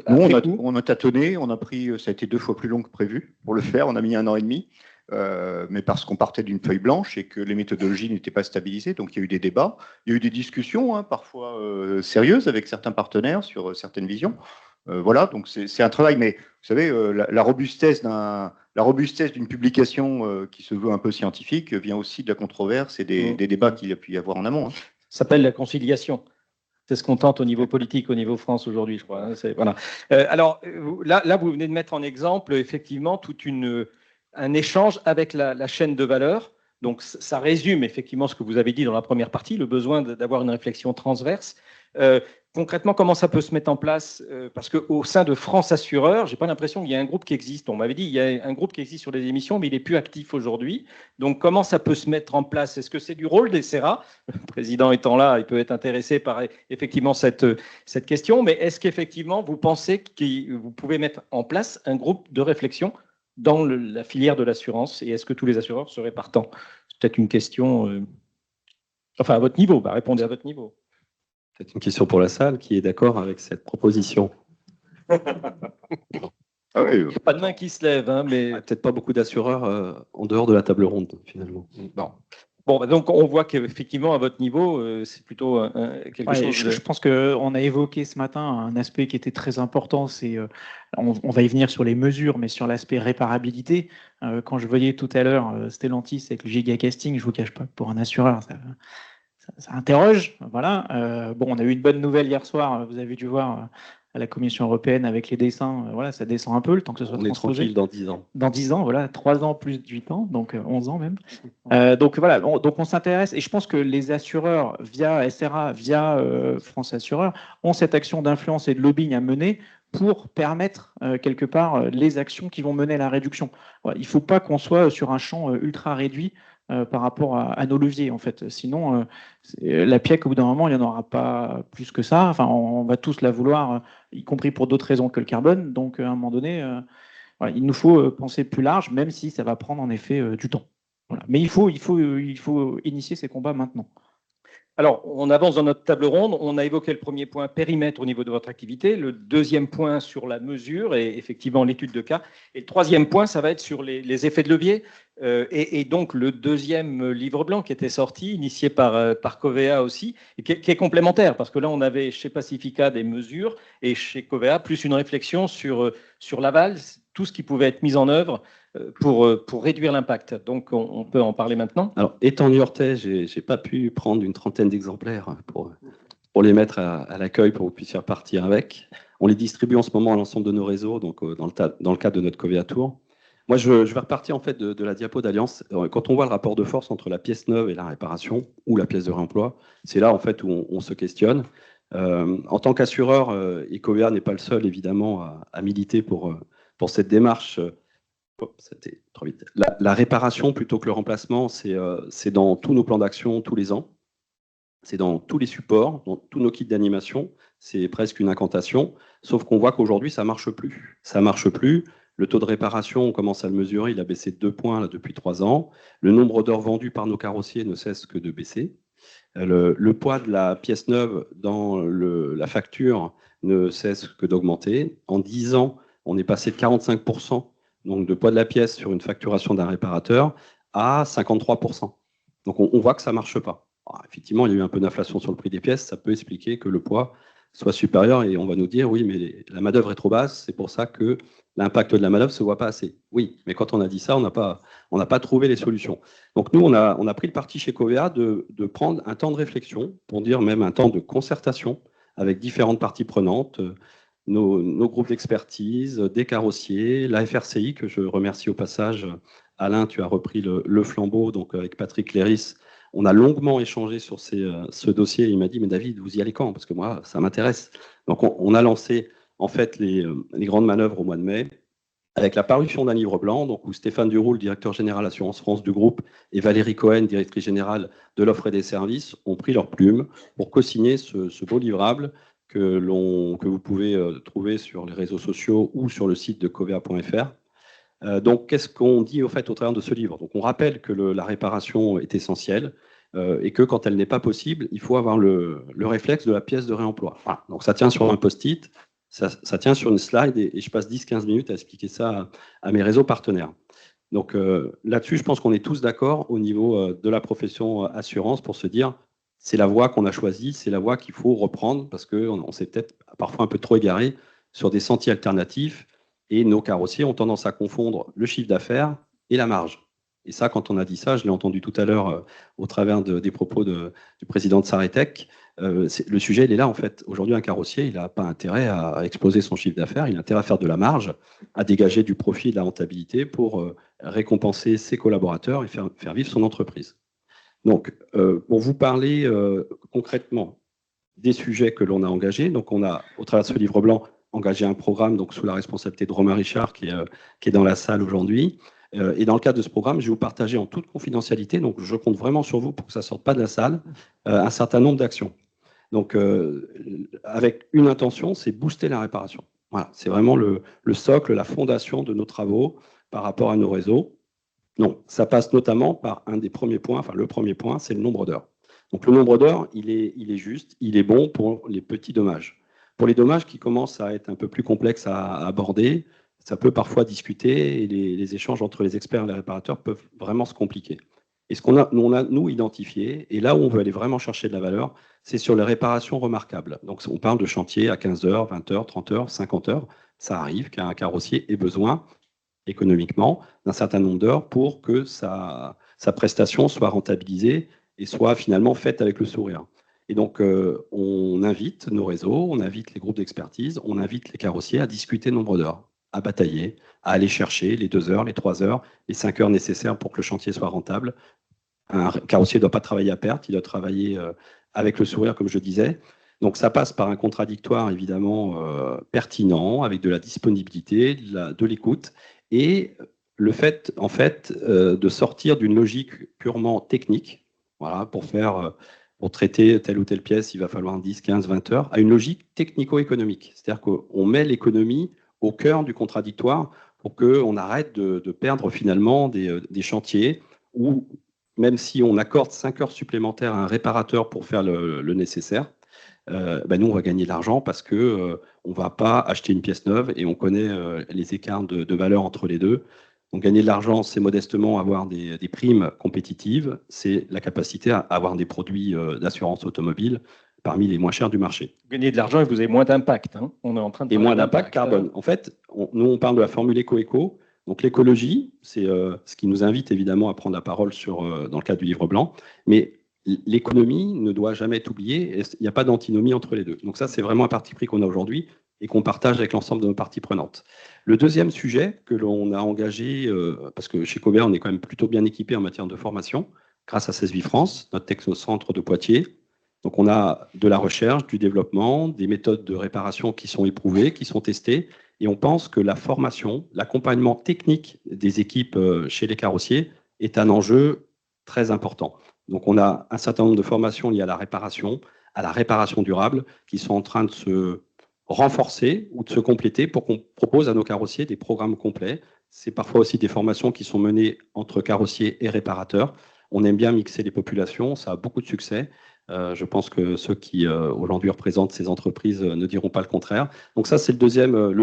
Nous, on a tâtonné, ça a été 2 fois plus long que prévu pour le faire. On a mis 1 an et demi, mais parce qu'on partait d'une feuille blanche et que les méthodologies n'étaient pas stabilisées. Donc, il y a eu des débats, il y a eu des discussions, parfois sérieuses avec certains partenaires sur certaines visions. Voilà, donc c'est un travail, mais vous savez, la robustesse d'une publication qui se veut un peu scientifique vient aussi de la controverse et des débats qu'il y a pu y avoir en amont. Ça s'appelle la conciliation. C'est ce qu'on tente au niveau politique, au niveau France aujourd'hui, je crois. Voilà. Alors là, vous venez de mettre en exemple effectivement un échange avec la chaîne de valeur. Donc ça résume effectivement ce que vous avez dit dans la première partie, le besoin d'avoir une réflexion transverse. Concrètement, comment ça peut se mettre en place? Parce qu'au sein de France Assureur, je n'ai pas l'impression qu'il y a un groupe qui existe. On m'avait dit qu'il y a un groupe qui existe sur les émissions, mais il n'est plus actif aujourd'hui. Donc, comment ça peut se mettre en place? Est-ce que c'est du rôle des CERA? Le président étant là, il peut être intéressé par effectivement cette question. Mais est-ce qu'effectivement, vous pensez que vous pouvez mettre en place un groupe de réflexion dans la filière de l'assurance? Et est-ce que tous les assureurs seraient partants? C'est peut-être une question, à votre niveau. Répondez à votre niveau. C'est une question pour la salle qui est d'accord avec cette proposition. Il n'y a pas de main qui se lève, mais peut-être pas beaucoup d'assureurs en dehors de la table ronde, finalement. Bon, donc on voit qu'effectivement, à votre niveau, c'est plutôt quelque chose. Je pense qu'on a évoqué ce matin un aspect qui était très important, c'est, on va y venir sur les mesures, mais sur l'aspect réparabilité. Quand je voyais tout à l'heure Stellantis avec le gigacasting, je ne vous cache pas que pour un assureur, ça interroge. Voilà. On a eu une bonne nouvelle hier soir, vous avez dû voir à la Commission européenne avec les dessins. Voilà, ça descend un peu le temps que ce soit transposé. On est tranquille dans 10 ans. Dans 10 ans, voilà, 3 ans plus de 8 ans, donc 11 ans même. Donc voilà, donc on s'intéresse, et je pense que les assureurs, via SRA, via France Assureur, ont cette action d'influence et de lobbying à mener pour permettre quelque part les actions qui vont mener à la réduction. Voilà, il ne faut pas qu'on soit sur un champ ultra réduit par rapport à nos leviers, en fait. Sinon, la PIEC, au bout d'un moment, il n'y en aura pas plus que ça. Enfin, on va tous la vouloir, y compris pour d'autres raisons que le carbone. Donc, à un moment donné, voilà, il nous faut penser plus large, même si ça va prendre en effet du temps. Voilà. Mais il faut initier ces combats maintenant. Alors, on avance dans notre table ronde. On a évoqué le premier point, périmètre au niveau de votre activité. Le deuxième point sur la mesure et effectivement l'étude de cas. Et le troisième point, ça va être sur les effets de levier. Et donc, le deuxième livre blanc qui était sorti, initié par Covea aussi, et qui est complémentaire, parce que là, on avait chez Pacifica des mesures et chez Covea plus une réflexion sur l'aval, tout ce qui pouvait être mis en œuvre pour réduire l'impact. Donc, on peut en parler maintenant. Alors, étant niortais, je n'ai pas pu prendre une trentaine d'exemplaires pour les mettre à l'accueil pour que vous puissiez repartir avec. On les distribue en ce moment à l'ensemble de nos réseaux, donc dans le cadre de notre Covea Tour. Moi, je vais repartir en fait de la diapo d'Alliance. Quand on voit le rapport de force entre la pièce neuve et la réparation, ou la pièce de réemploi, c'est là en fait où on se questionne. En tant qu'assureur, et Covea n'est pas le seul évidemment à militer pour cette démarche. C'était trop vite. La réparation plutôt que le remplacement, c'est dans tous nos plans d'action tous les ans. C'est dans tous les supports, dans tous nos kits d'animation. C'est presque une incantation. Sauf qu'on voit qu'aujourd'hui, ça ne marche plus. Ça ne marche plus. Le taux de réparation, on commence à le mesurer. Il a baissé de 2 points là, depuis 3 ans. Le nombre d'heures vendues par nos carrossiers ne cesse que de baisser. Le poids de la pièce neuve dans la facture ne cesse que d'augmenter. En 10 ans, on est passé de 45% donc de poids de la pièce sur une facturation d'un réparateur à 53%. Donc on voit que ça ne marche pas. Alors, effectivement, il y a eu un peu d'inflation sur le prix des pièces, ça peut expliquer que le poids soit supérieur et on va nous dire oui, mais la main-d'œuvre est trop basse, c'est pour ça que l'impact de la main-d'œuvre ne se voit pas assez. Oui, mais quand on a dit ça, on n'a pas trouvé les solutions. Donc nous, on a pris le parti chez Covea de prendre un temps de réflexion, pour dire même un temps de concertation avec différentes parties prenantes, nos groupes d'expertise, des carrossiers, la FRCI, que je remercie au passage. Alain, tu as repris le flambeau, donc avec Patrick Léris. On a longuement échangé sur ce dossier. Il m'a dit, mais David, vous y allez quand? Parce que moi, ça m'intéresse. Donc on a lancé en fait les grandes manœuvres au mois de mai, avec la parution d'un livre blanc, donc où Stéphane Duroux, directeur général Assurance France du groupe, et Valérie Cohen, directrice générale de l'offre et des services, ont pris leur plume pour co-signer ce beau livrable que vous pouvez trouver sur les réseaux sociaux ou sur le site de covea.fr. Donc, qu'est-ce qu'on dit au fait au travers de ce livre? Donc, on rappelle que la réparation est essentielle et que quand elle n'est pas possible, il faut avoir le réflexe de la pièce de réemploi. Voilà. Donc, ça tient sur un post-it, ça tient sur une slide et je passe 10-15 minutes à expliquer ça à mes réseaux partenaires. Donc, là-dessus, je pense qu'on est tous d'accord au niveau de la profession assurance pour se dire c'est la voie qu'on a choisie, c'est la voie qu'il faut reprendre parce qu'on s'est peut-être parfois un peu trop égaré sur des sentiers alternatifs et nos carrossiers ont tendance à confondre le chiffre d'affaires et la marge. Et ça, quand on a dit ça, je l'ai entendu tout à l'heure au travers des propos du président de Saretech, le sujet, il est là en fait. Aujourd'hui, un carrossier, il n'a pas intérêt à exploser son chiffre d'affaires, il a intérêt à faire de la marge, à dégager du profit et de la rentabilité pour récompenser ses collaborateurs et faire vivre son entreprise. Donc, pour vous parler concrètement des sujets que l'on a engagés, donc on a, au travers de ce livre blanc, engagé un programme donc, sous la responsabilité de Romain Richard, qui est dans la salle aujourd'hui. Et dans le cadre de ce programme, je vais vous partager en toute confidentialité, donc je compte vraiment sur vous pour que ça ne sorte pas de la salle, un certain nombre d'actions. Donc, avec une intention, c'est booster la réparation. Voilà, c'est vraiment le socle, la fondation de nos travaux par rapport à nos réseaux. Non, ça passe notamment par un des premiers points, enfin le premier point, c'est le nombre d'heures. Donc le nombre d'heures, il est juste, il est bon pour les petits dommages. Pour les dommages qui commencent à être un peu plus complexes à aborder, ça peut parfois discuter et les échanges entre les experts et les réparateurs peuvent vraiment se compliquer. Et ce qu'on a, nous, identifié, et là où on veut aller vraiment chercher de la valeur, c'est sur les réparations remarquables. Donc on parle de chantier à 15 heures, 20 heures, 30 heures, 50 heures. Ça arrive qu'un carrossier ait besoin économiquement d'un certain nombre d'heures pour que sa prestation soit rentabilisée et soit finalement faite avec le sourire. Et donc, on invite nos réseaux, on invite les groupes d'expertise, on invite les carrossiers à discuter le nombre d'heures, à batailler, à aller chercher les 2 heures, les 3 heures, les 5 heures nécessaires pour que le chantier soit rentable. Un carrossier ne doit pas travailler à perte, il doit travailler avec le sourire, comme je disais. Donc, ça passe par un contradictoire, évidemment, pertinent, avec de la disponibilité, de l'écoute, et le fait, en fait, de sortir d'une logique purement technique, voilà, pour traiter telle ou telle pièce, il va falloir 10, 15, 20 heures, à une logique technico-économique. C'est-à-dire qu'on met l'économie au cœur du contradictoire pour qu'on arrête de perdre finalement des chantiers où, même si on accorde 5 heures supplémentaires à un réparateur pour faire le nécessaire, nous, on va gagner de l'argent parce qu'on ne va pas acheter une pièce neuve et on connaît les écarts de valeur entre les deux. Donc, gagner de l'argent, c'est modestement avoir des primes compétitives, c'est la capacité à avoir des produits d'assurance automobile parmi les moins chers du marché. Vous gagnez de l'argent et vous avez moins d'impact. Hein. On est en train de et parler moins d'impact carbone. En fait, nous, on parle de la formule éco-éco. Donc, l'écologie, c'est ce qui nous invite évidemment à prendre la parole dans le cadre du livre blanc. Mais l'économie ne doit jamais être oubliée. Il n'y a pas d'antinomie entre les deux. Donc, ça, c'est vraiment un parti pris qu'on a aujourd'hui et qu'on partage avec l'ensemble de nos parties prenantes. Le deuxième sujet que l'on a engagé, parce que chez Covea, on est quand même plutôt bien équipé en matière de formation, grâce à CESVI France, notre technocentre de Poitiers. Donc, on a de la recherche, du développement, des méthodes de réparation qui sont éprouvées, qui sont testées. Et on pense que la formation, l'accompagnement technique des équipes chez les carrossiers est un enjeu très important. Donc, on a un certain nombre de formations liées à la réparation durable, qui sont en train de se renforcer ou de se compléter pour qu'on propose à nos carrossiers des programmes complets. C'est parfois aussi des formations qui sont menées entre carrossiers et réparateurs. On aime bien mixer les populations, ça a beaucoup de succès. Je pense que ceux qui aujourd'hui représentent ces entreprises ne diront pas le contraire. Donc ça, c'est le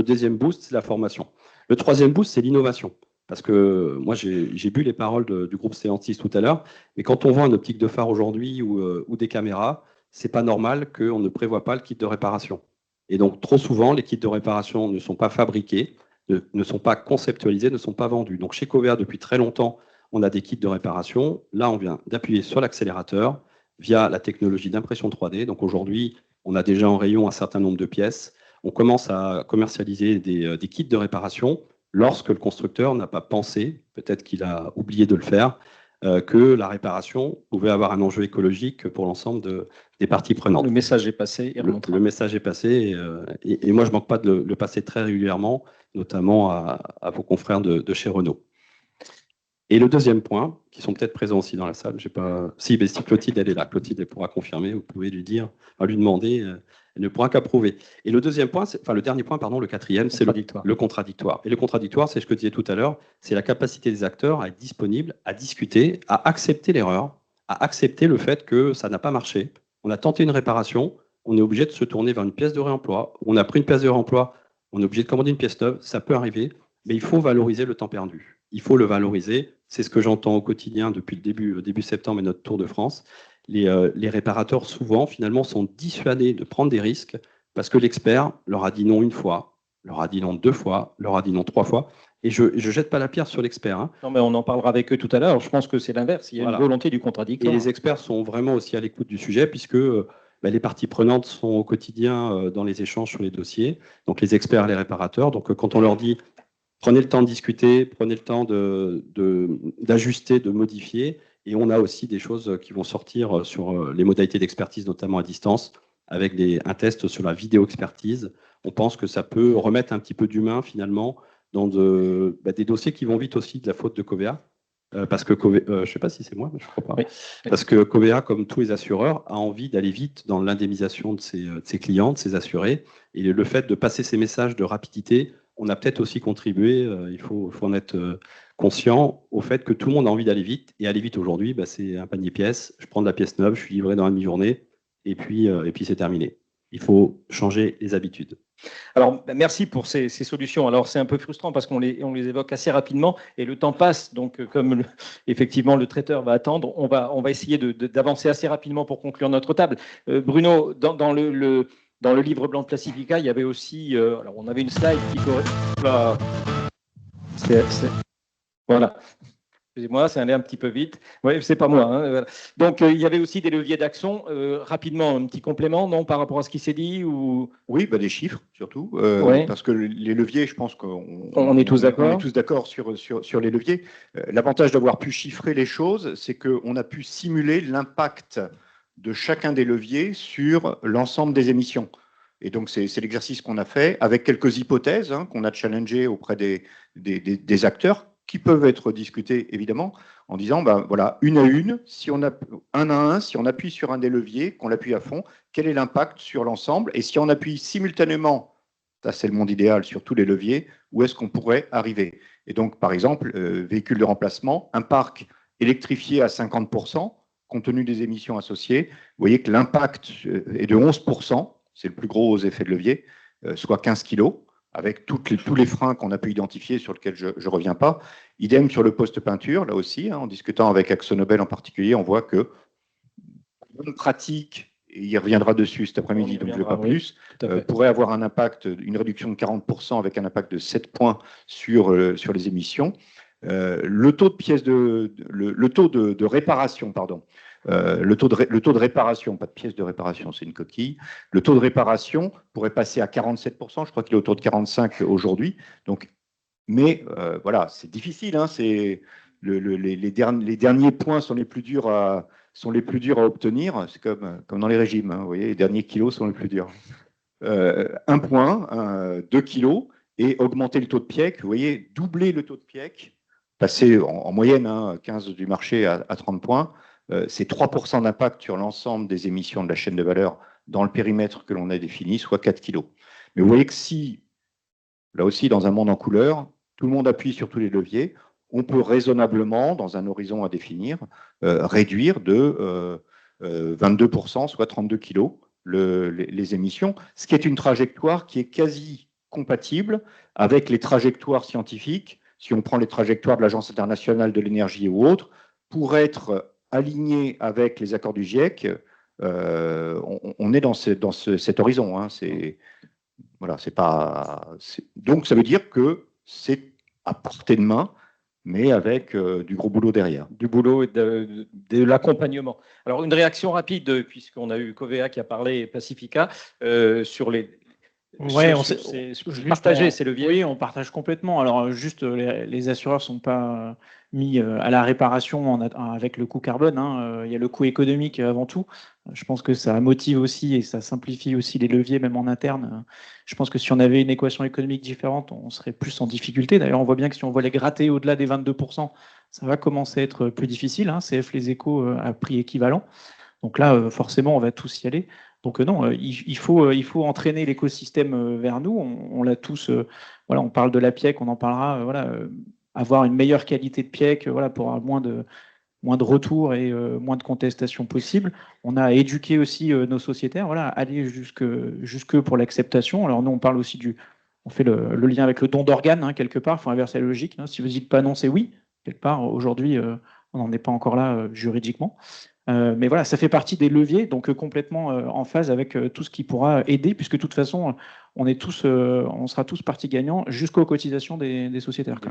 deuxième boost, c'est la formation. Le troisième boost, c'est l'innovation. Parce que moi, j'ai bu les paroles du groupe Stellantis tout à l'heure, mais quand on vend une optique de phare aujourd'hui ou des caméras, c'est pas normal qu'on ne prévoit pas le kit de réparation. Et donc, trop souvent, les kits de réparation ne sont pas fabriqués, ne sont pas conceptualisés, ne sont pas vendus. Donc, chez Covea, depuis très longtemps, on a des kits de réparation. Là, on vient d'appuyer sur l'accélérateur via la technologie d'impression 3D. Donc, aujourd'hui, on a déjà en rayon un certain nombre de pièces. On commence à commercialiser des kits de réparation lorsque le constructeur n'a pas pensé, peut-être qu'il a oublié de le faire, que la réparation pouvait avoir un enjeu écologique pour l'ensemble des parties prenantes. Le message est passé. Le message est passé et moi, je ne manque pas de le passer très régulièrement, notamment à vos confrères de chez Renault. Et le deuxième point, qui sont peut-être présents aussi dans la salle, j'ai pas... Si Clotilde, elle est là. Clotilde, elle pourra confirmer, vous pouvez lui dire, lui demander, elle ne pourra qu'approuver. Et le deuxième point, le dernier point, pardon, le quatrième, c'est le contradictoire. Et le contradictoire, c'est ce que je disais tout à l'heure, c'est la capacité des acteurs à être disponibles, à discuter, à accepter l'erreur, à accepter le fait que ça n'a pas marché. On a tenté une réparation, on est obligé de se tourner vers une pièce de réemploi. On a pris une pièce de réemploi, on est obligé de commander une pièce neuve, ça peut arriver, mais il faut valoriser le temps perdu. Il faut le valoriser. C'est ce que j'entends au quotidien depuis le début septembre et notre Tour de France. Les réparateurs, souvent, finalement, sont dissuadés de prendre des risques parce que l'expert leur a dit non une fois, leur a dit non 2 fois, leur a dit non 3 fois. Et je ne jette pas la pierre sur l'expert. Hein. Non, mais on en parlera avec eux tout à l'heure. Je pense que c'est l'inverse. Il y a une volonté du contradictoire. Et les experts sont vraiment aussi à l'écoute du sujet puisque les parties prenantes sont au quotidien dans les échanges sur les dossiers. Donc, les experts et les réparateurs. Donc, quand on leur dit prenez le temps de discuter, prenez le temps d'ajuster, de modifier. Et on a aussi des choses qui vont sortir sur les modalités d'expertise, notamment à distance, avec un test sur la vidéo-expertise. On pense que ça peut remettre un petit peu d'humain, finalement, dans des dossiers qui vont vite aussi de la faute de Covea. Parce que Covea, je ne sais pas si c'est moi, mais je ne crois pas. Oui. Parce que Covea, comme tous les assureurs, a envie d'aller vite dans l'indemnisation de ses clients, de ses assurés. Et le fait de passer ces messages de rapidité, on a peut-être aussi contribué, il faut en être conscient, au fait que tout le monde a envie d'aller vite. Et aller vite aujourd'hui, c'est un panier pièces. Je prends de la pièce neuve, je suis livré dans la demi-journée, et puis c'est terminé. Il faut changer les habitudes. Alors, merci pour ces solutions. Alors, c'est un peu frustrant parce qu'on les évoque assez rapidement et le temps passe. Donc, comme effectivement le traiteur va attendre, on va essayer d'avancer assez rapidement pour conclure notre table. Bruno, dans le livre blanc de Classifica, il y avait aussi, alors on avait une slide qui correspond. Voilà. Excusez-moi, c'est allé un petit peu vite. Oui, c'est pas moi. Hein, voilà. Donc, il y avait aussi des leviers d'action. Rapidement, un petit complément, non, par rapport à ce qui s'est dit ou... Oui, des chiffres surtout. Ouais. Parce que les leviers, je pense qu'on est tous d'accord. On est tous d'accord sur les leviers. L'avantage d'avoir pu chiffrer les choses, c'est qu'on a pu simuler l'impact de chacun des leviers sur l'ensemble des émissions. Et donc, c'est l'exercice qu'on a fait avec quelques hypothèses qu'on a challengées auprès des acteurs qui peuvent être discutés évidemment en disant, ben, voilà, une à une, si on a un à un, si on appuie sur un des leviers, qu'on l'appuie à fond, quel est l'impact sur l'ensemble? Et si on appuie simultanément, ça c'est le monde idéal, sur tous les leviers, où est-ce qu'on pourrait arriver? Et donc, par exemple, véhicule de remplacement, un parc électrifié à 50%, compte tenu des émissions associées, vous voyez que l'impact est de 11%, c'est le plus gros effet de levier, soit 15 kilos, avec tous les freins qu'on a pu identifier sur lesquels je ne reviens pas. Idem sur le poste peinture, là aussi, en discutant avec AkzoNobel en particulier, on voit que bonne pratique, et il reviendra dessus cet après-midi, donc je ne vais pas plus, pourrait avoir un impact, une réduction de 40% avec un impact de 7 points sur les émissions. Le taux de réparation, pardon. Le taux de réparation, pas de pièce de réparation, c'est une coquille. Le taux de réparation pourrait passer à 47%, je crois qu'il est autour de 45% aujourd'hui. Donc, mais voilà, c'est difficile. Hein, les derniers points sont les plus durs à obtenir. C'est comme dans les régimes. Hein, vous voyez, les derniers kilos sont les plus durs. 1 point, 2 kilos, et augmenter le taux de PIEC. Vous voyez, doubler le taux de PIEC, passer en moyenne 15 du marché à 30 points. C'est 3% d'impact sur l'ensemble des émissions de la chaîne de valeur dans le périmètre que l'on a défini, soit 4 kilos. Mais vous voyez que si, là aussi, dans un monde en couleur, tout le monde appuie sur tous les leviers, on peut raisonnablement, dans un horizon à définir, réduire de 22%, soit 32 kilos, les émissions, ce qui est une trajectoire qui est quasi compatible avec les trajectoires scientifiques, si on prend les trajectoires de l'Agence internationale de l'énergie ou autres, pour être aligné avec les accords du GIEC, on est dans cet horizon. Hein, voilà, donc ça veut dire que c'est à portée de main, mais avec du gros boulot derrière. Du boulot et de l'accompagnement. Alors, une réaction rapide, puisqu'on a eu Covea qui a parlé et Pacifica, sur les... Ouais, partager ces leviers. Oui, on partage complètement. Alors, juste, les assureurs ne sont pas mis à la réparation avec le coût carbone. Hein. Il y a le coût économique avant tout. Je pense que ça motive aussi et ça simplifie aussi les leviers, même en interne. Je pense que si on avait une équation économique différente, on serait plus en difficulté. D'ailleurs, on voit bien que si on voit les gratter au-delà des 22%, ça va commencer à être plus difficile. Hein. CF Les Échos à prix équivalent. Donc là, forcément, on va tous y aller. Donc non, il faut entraîner l'écosystème vers nous. On l'a tous. Voilà, on parle de la PIEC, on en parlera. Voilà, avoir une meilleure qualité de PIEC, voilà, pour avoir moins de retours et moins de contestations possibles. On a éduqué aussi nos sociétaires, voilà, aller jusque pour l'acceptation. Alors nous, on parle aussi on fait le lien avec le don d'organes, hein, quelque part. Il faut inverser la logique. Hein. Si vous dites pas non, c'est oui. Quelque part, aujourd'hui, on n'en est pas encore là juridiquement. Mais voilà, ça fait partie des leviers, donc complètement en phase avec tout ce qui pourra aider, puisque de toute façon, on sera tous partie gagnants jusqu'aux cotisations des sociétaires.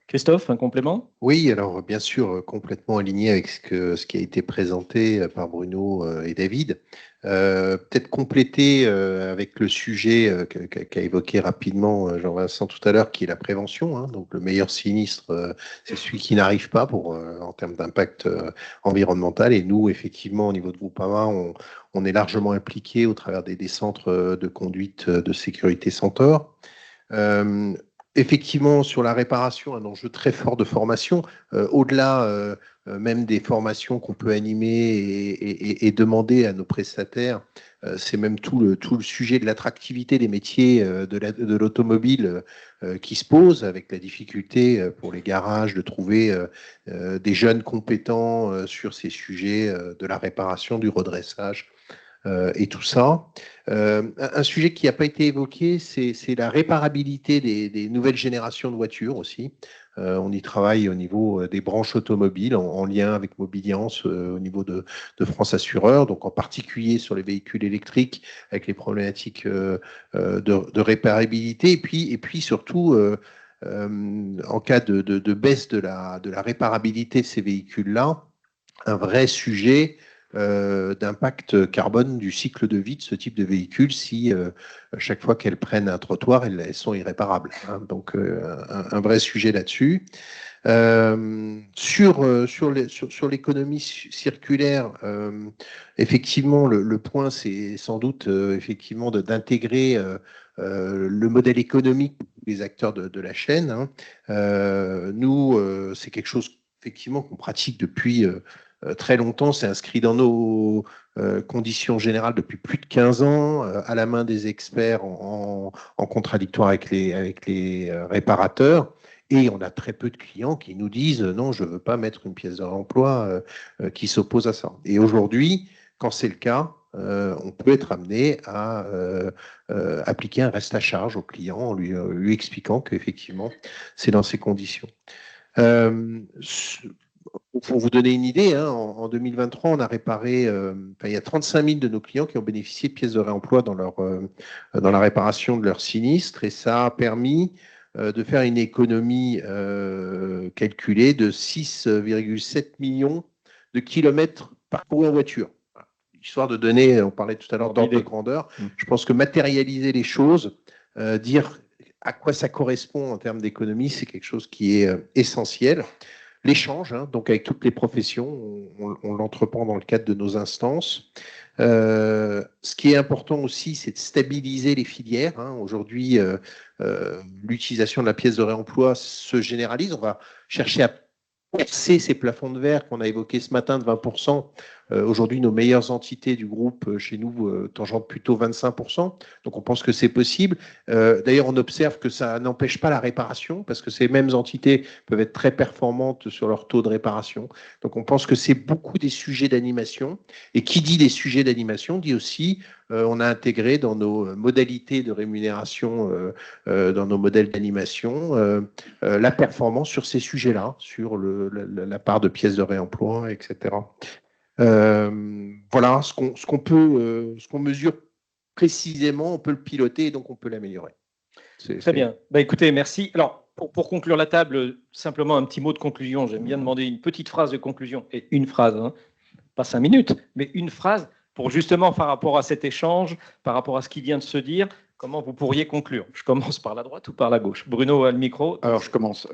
Christophe, un complément? Oui, alors bien sûr, complètement aligné avec ce qui a été présenté par Bruno et David. Peut-être compléter avec le sujet qu'a évoqué rapidement Jean-Vincent tout à l'heure, qui est la prévention. Hein. Donc le meilleur sinistre, c'est celui qui n'arrive pas en termes d'impact environnemental. Et nous, effectivement, au niveau de Groupama, on est largement impliqués au travers des centres de conduite de sécurité Centaure. Effectivement, sur la réparation, un enjeu très fort de formation, au-delà même des formations qu'on peut animer et demander à nos prestataires, c'est même tout le sujet de l'attractivité des métiers de l'automobile qui se pose, avec la difficulté pour les garages de trouver des jeunes compétents sur ces sujets de la réparation, du redressage. Et tout ça. Un sujet qui n'a pas été évoqué, c'est la réparabilité des nouvelles générations de voitures aussi. On y travaille au niveau des branches automobiles, en lien avec Mobiliance, au niveau de France Assureur, donc en particulier sur les véhicules électriques, avec les problématiques de réparabilité, et puis surtout, en cas de baisse de la réparabilité de ces véhicules-là, un vrai sujet d'impact carbone du cycle de vie de ce type de véhicule si chaque fois qu'elles prennent un trottoir, elles sont irréparables. Hein. Donc un vrai sujet là-dessus. Sur l'économie circulaire, effectivement, le point, c'est sans doute effectivement d'intégrer le modèle économique des acteurs de la chaîne. Hein. Nous, c'est quelque chose effectivement qu'on pratique depuis très longtemps. C'est inscrit dans nos conditions générales depuis plus de 15 ans, à la main des experts en contradictoire avec les réparateurs. Et on a très peu de clients qui nous disent non, je ne veux pas mettre une pièce de réemploi qui s'oppose à ça. Et aujourd'hui, quand c'est le cas, on peut être amené à appliquer un reste à charge au client en lui expliquant qu'effectivement, c'est dans ces conditions. Pour vous donner une idée, hein, en 2023, on a réparé, il y a 35 000 de nos clients qui ont bénéficié de pièces de réemploi dans la réparation de leur sinistre, et ça a permis de faire une économie calculée de 6,7 millions de kilomètres parcourus en voiture. Histoire de donner, on parlait tout à l'heure d'ordre de grandeur, je pense que matérialiser les choses, dire à quoi ça correspond en termes d'économie, c'est quelque chose qui est essentiel. L'échange, hein, donc avec toutes les professions, on l'entreprend dans le cadre de nos instances. Ce qui est important aussi, c'est de stabiliser les filières. Hein. Aujourd'hui, l'utilisation de la pièce de réemploi se généralise. On va chercher à percer ces plafonds de verre qu'on a évoqués ce matin de 20%. Aujourd'hui, nos meilleures entités du groupe chez nous tangentent plutôt 25%. Donc, on pense que c'est possible. D'ailleurs, on observe que ça n'empêche pas la réparation parce que ces mêmes entités peuvent être très performantes sur leur taux de réparation. Donc, on pense que c'est beaucoup des sujets d'animation. Et qui dit des sujets d'animation dit aussi on a intégré dans nos modalités de rémunération, dans nos modèles d'animation, la performance sur ces sujets-là, sur la part de pièces de réemploi, etc. Voilà, ce qu'on mesure précisément, on peut le piloter et donc on peut l'améliorer. Très bien. Bah, écoutez, merci. Alors, pour conclure la table, simplement un petit mot de conclusion. J'aime bien demander une petite phrase de conclusion, et une phrase, hein, pas 5 minutes, mais une phrase pour justement par rapport à cet échange, par rapport à ce qui vient de se dire, comment vous pourriez conclure? Je commence par la droite ou par la gauche? Bruno a le micro. Alors, je commence.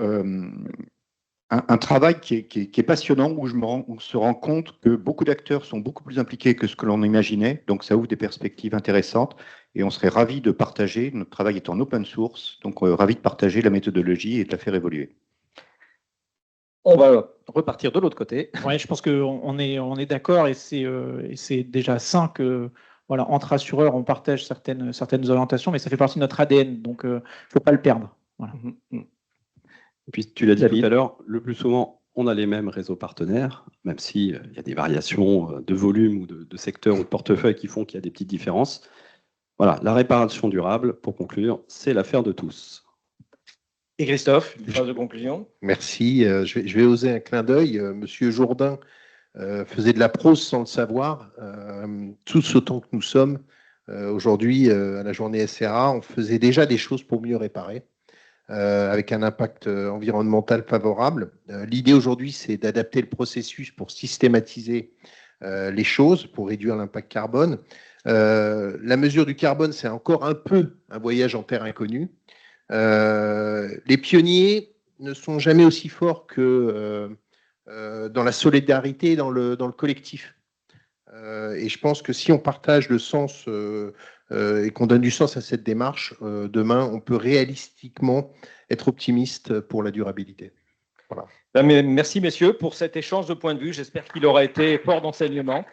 Un travail qui est passionnant, où on se rend compte que beaucoup d'acteurs sont beaucoup plus impliqués que ce que l'on imaginait, donc ça ouvre des perspectives intéressantes, et on serait ravis de partager, notre travail est en open source, donc ravis de partager la méthodologie et de la faire évoluer. On va repartir de l'autre côté. Ouais, je pense qu'on est d'accord, et c'est déjà sain que, voilà, entre assureurs, on partage certaines orientations, mais ça fait partie de notre ADN, donc il ne faut pas le perdre. Voilà. Et puis, tu l'as dit tout à l'heure, le plus souvent, on a les mêmes réseaux partenaires, même s'il y a des variations de volume ou de secteur ou de portefeuille qui font qu'il y a des petites différences. Voilà, la réparation durable, pour conclure, c'est l'affaire de tous. Et Christophe, une phrase de conclusion? Merci. Je vais oser un clin d'œil. Monsieur Jourdain faisait de la prose sans le savoir. Tous autant que nous sommes, aujourd'hui, à la journée SRA, on faisait déjà des choses pour mieux réparer. Avec un impact environnemental favorable. L'idée aujourd'hui, c'est d'adapter le processus pour systématiser les choses, pour réduire l'impact carbone. La mesure du carbone, c'est encore un peu un voyage en terre inconnue. Les pionniers ne sont jamais aussi forts que dans la solidarité, dans le collectif. Et je pense que si on partage le sens et qu'on donne du sens à cette démarche, demain, on peut réalistiquement être optimiste pour la durabilité. Voilà. Merci, messieurs, pour cet échange de points de vue. J'espère qu'il aura été fort d'enseignement.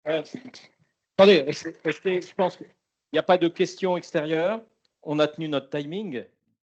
Attendez, je pense qu'il n'y a pas de questions extérieures. On a tenu notre timing.